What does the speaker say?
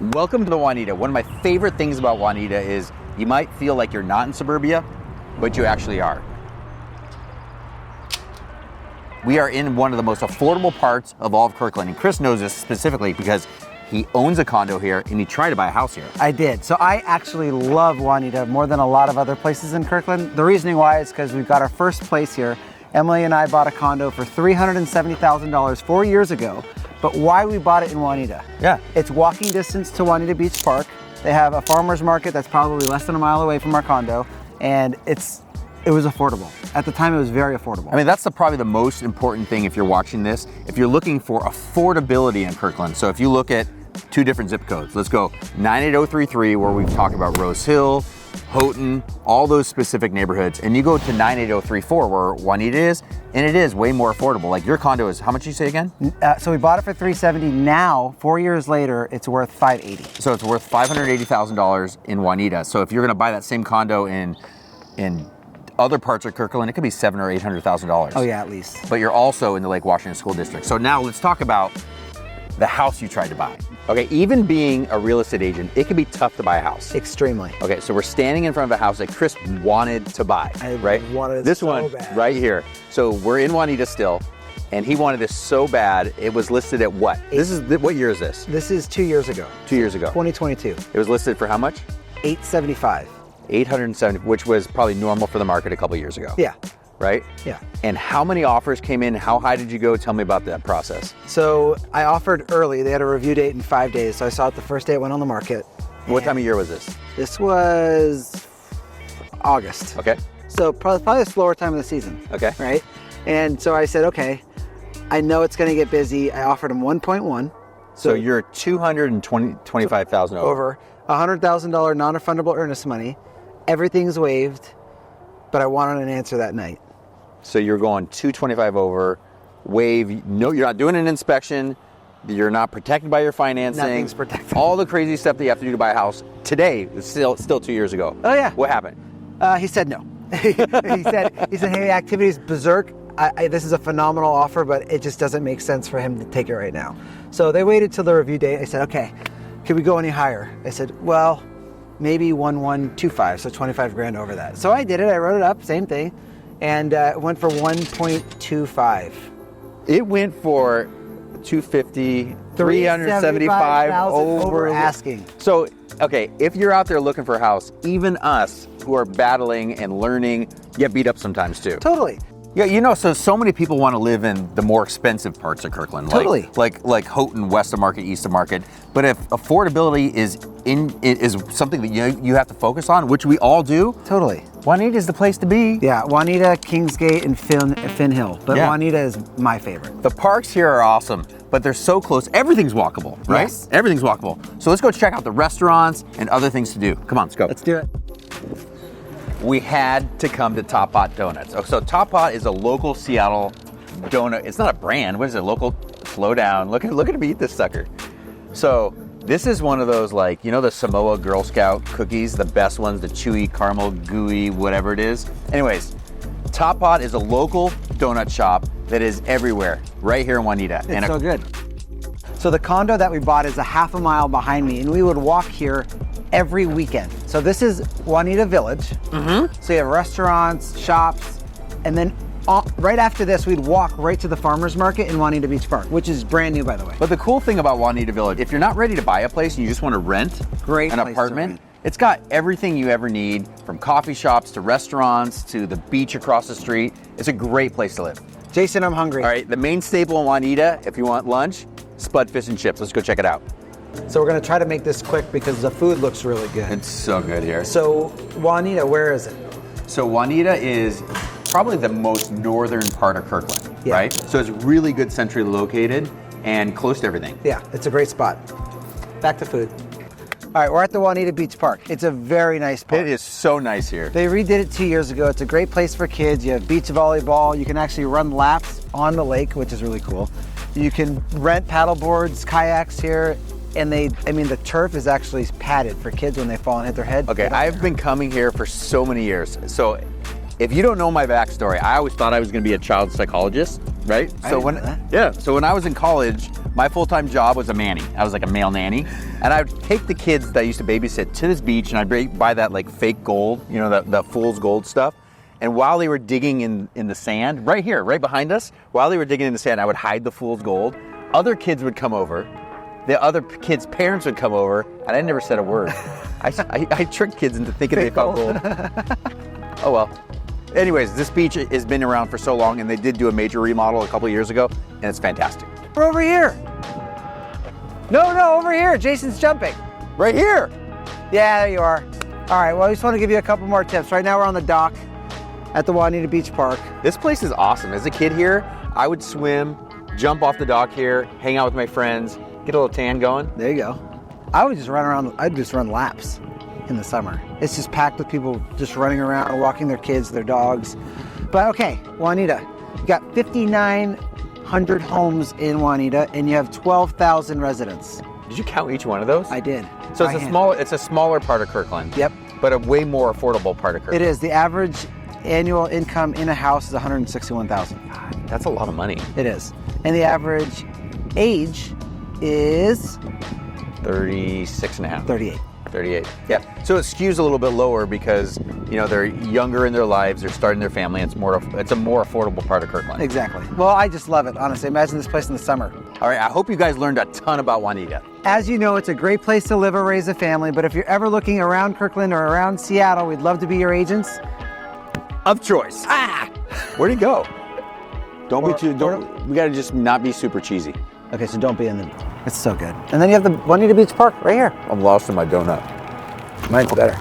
Welcome to the Wanita. One of my favorite things about Wanita is you might feel like you're not in suburbia, but you actually are. We are in one of the most affordable parts of all of Kirkland, and Chris knows this specifically because he owns a condo here and he tried to buy a house here. I did. So I actually love Wanita more than a lot of other places in Kirkland. The reasoning why is because we've got our first place here. Emily and I bought a condo for $370,000 4 years ago. But why we bought it in Wanita? Yeah. It's walking distance to Wanita Beach Park. They have a farmer's market that's probably less than a mile away from our condo, and it was affordable. At the time, it was very affordable. I mean, that's probably the most important thing if you're watching this. If you're looking for affordability in Kirkland, so if you look at two different zip codes, let's go 98033, where we've talked about Rose Hill, Houghton, all those specific neighborhoods, and you go to 98034 where Wanita is, and it is way more affordable. Like your condo is, how much did you say again? So we bought it for $370. Now, 4 years later, it's worth $580. So it's worth $580,000 in Wanita. So if you're gonna buy that same condo in other parts of Kirkland, it could be $700,000 or $800,000. Oh yeah, at least. But you're also in the Lake Washington School District. So now let's talk about the house you tried to buy. Okay, even being a real estate agent, it can be tough to buy a house. Extremely. Okay, so we're standing in front of a house that Chris wanted to buy, right? Wanted it this so one bad. right here. So we're in Wanita still, and he wanted this so bad. It was listed at what? What year is this? This is 2 years ago. 2 years ago. 2022. It was listed for how much? $875. 870, which was probably normal for the market a couple years ago. Yeah. Right? Yeah. And how many offers came in? How high did you go? Tell me about that process. So I offered early. They had a review date in 5 days. So I saw it the first day it went on the market. What time of year was this? This was August. Okay. So probably a slower time of the season. Okay. Right? And so I said, okay, I know it's going to get busy. I offered him 1.1. So you're $225,000 over. $100,000 non-refundable earnest money. Everything's waived, but I wanted an answer that night. So you're going 225 over, waive, no, you're not doing an inspection, you're not protected by your financing. Nothing's protected. All the crazy stuff that you have to do to buy a house today, still 2 years ago. Oh yeah. What happened? He said no. he said, hey, activity's berserk. This is a phenomenal offer, but it just doesn't make sense for him to take it right now. So they waited till the review date. I said, okay, can we go any higher? I said, well, maybe 1125, so 25 grand over that. So I did it. I wrote it up, same thing, and it went for 1.25. It went for 250, 375 over asking. So, okay, if you're out there looking for a house, even us who are battling and learning get beat up sometimes too. Totally. Yeah, you know, so many people want to live in the more expensive parts of Kirkland, Totally. like Houghton, west of Market, east of Market. But if affordability is something that you have to focus on, which we all do, Totally. Wanita is the place to be. Yeah, Wanita, Kingsgate, and Finn Hill. But Yeah. Wanita is my favorite. The parks here are awesome, but they're so close. Everything's walkable, right? Yes. Everything's walkable. So let's go check out the restaurants and other things to do. Come on, let's go. Let's do it. We had to come to Top Pot Donuts. Oh, so Top Pot is a local Seattle donut. It's not a brand. What is it? Local. Slow down. Look at me eat this sucker. So this is one of those, like, you know, the Samoa Girl Scout cookies, the best ones, the chewy, caramel, gooey, whatever it is. Anyways, Top Pot is a local donut shop that is everywhere, right here in Wanita. It's so good. So the condo that we bought is a half a mile behind me, and we would walk here every weekend. So this is Wanita Village. Mm-hmm. So you have restaurants, shops, and then right after this, we'd walk right to the farmer's market in Wanita Beach Park, which is brand new, by the way. But the cool thing about Wanita Village, if you're not ready to buy a place and you just want to rent an apartment, it's got everything you ever need, from coffee shops to restaurants to the beach across the street. It's a great place to live. Jason, I'm hungry. All right, the main staple in Wanita, if you want lunch, spud fish and chips. Let's go check it out. So we're gonna try to make this quick because the food looks really good. It's so good here. So Wanita, where is it? So Wanita is probably the most northern part of Kirkland, right? So it's really good centrally located and close to everything. Yeah, it's a great spot. Back to food. All right, we're at the Wanita Beach Park. It's a very nice park. It is so nice here. They redid it 2 years ago. It's a great place for kids. You have beach volleyball. You can actually run laps on the lake, which is really cool. You can rent paddle boards, kayaks here. And the turf is actually padded for kids when they fall and hit their head. Okay, I've been coming here for so many years. So if you don't know my backstory, I always thought I was gonna be a child psychologist. Right? So when I was in college, my full-time job was a nanny. I was like a male nanny, and I would take the kids that I used to babysit to this beach, and I'd buy that like fake gold, you know, the fool's gold stuff. And while they were digging in the sand, right here, right behind us, while they were digging in the sand, I would hide the fool's gold. Other kids would come over. The other kids' parents would come over, and I never said a word. I tricked kids into thinking they found gold. Oh well. Anyways, this beach has been around for so long, and they did do a major remodel a couple of years ago, and it's fantastic. We're over here. No, over here. Jason's jumping. Right here. Yeah, there you are. All right, well, I just want to give you a couple more tips. Right now we're on the dock at the Wanita Beach Park. This place is awesome. As a kid here, I would swim, jump off the dock here, hang out with my friends, get a little tan going. There you go. I would just run around. I'd just run laps in the summer. It's just packed with people just running around, walking their kids, their dogs. But okay, Wanita, you got 5,900 homes in Wanita, and you have 12,000 residents. Did you count each one of those? I did. So it's a smaller part of Kirkland. Yep. But a way more affordable part of Kirkland. It is. The average annual income in a house is $161,000. That's a lot of money. It is. And the average age is 36 and a half. 38. 38. Yeah. So it skews a little bit lower because, you know, they're younger in their lives, they're starting their family, and it's a more affordable part of Kirkland. Exactly. Well, I just love it, honestly. Imagine this place in the summer. All right, I hope you guys learned a ton about Wanita. As you know, it's a great place to live or raise a family, but if you're ever looking around Kirkland or around Seattle, we'd love to be your agents. Of choice. Where'd he go? We gotta just not be super cheesy. Okay, so don't be in the... It's so good. And then you have the Wanita Beach Park right here. I'm lost in my donut. Mine's better.